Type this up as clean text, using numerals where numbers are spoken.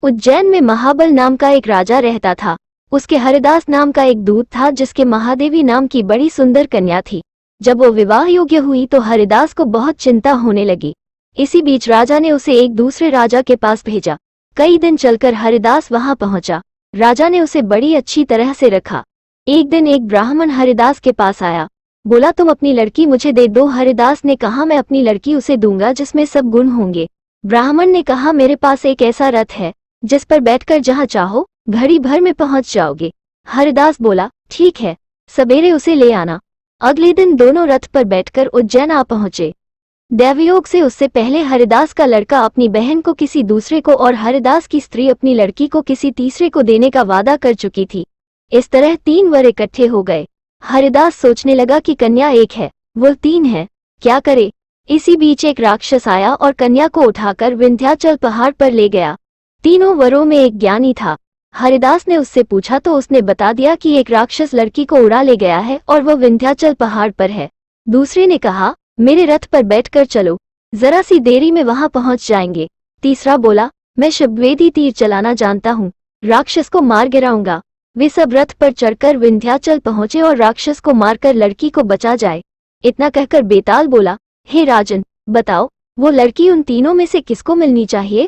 उज्जैन में महाबल नाम का एक राजा रहता था। उसके हरिदास नाम का एक दूत था जिसके महादेवी नाम की बड़ी सुंदर कन्या थी। जब वो विवाह योग्य हुई तो हरिदास को बहुत चिंता होने लगी। इसी बीच राजा ने उसे एक दूसरे राजा के पास भेजा। कई दिन चलकर हरिदास वहां पहुंचा। राजा ने उसे बड़ी अच्छी तरह से रखा। एक दिन एक ब्राह्मण हरिदास के पास आया, बोला तुम अपनी लड़की मुझे दे दो। हरिदास ने कहा मैं अपनी लड़की उसे दूंगा जिसमें सब गुण होंगे। ब्राह्मण ने कहा मेरे पास एक ऐसा रथ है जिस पर बैठकर जहां चाहो घड़ी भर में पहुंच जाओगे। हरिदास बोला ठीक है, सवेरे उसे ले आना। अगले दिन दोनों रथ पर बैठकर उज्जैन आ पहुंचे। दैवयोग से उससे पहले हरिदास का लड़का अपनी बहन को किसी दूसरे को और हरिदास की स्त्री अपनी लड़की को किसी तीसरे को देने का वादा कर चुकी थी। इस तरह 3 वर इकट्ठे हो गए। हरिदास सोचने लगा कि कन्या एक है, वो 3 है, क्या करे। इसी बीच एक राक्षस आया और कन्या को उठाकर विंध्याचल पहाड़ पर ले गया। तीनों वरों में एक ज्ञानी था। हरिदास ने उससे पूछा तो उसने बता दिया कि एक राक्षस लड़की को उड़ा ले गया है और वह विंध्याचल पहाड़ पर है। दूसरे ने कहा मेरे रथ पर बैठकर चलो, जरा सी देरी में वहां पहुंच जाएंगे। तीसरा बोला मैं शिववेदी तीर चलाना जानता हूँ, राक्षस को मार गिराऊंगा। वे सब रथ पर चढ़कर विंध्याचल पहुंचे और राक्षस को मारकर लड़की को बचा जाए। इतना कहकर बेताल बोला हे राजन, बताओ वो लड़की उन तीनों में से किसको मिलनी चाहिए।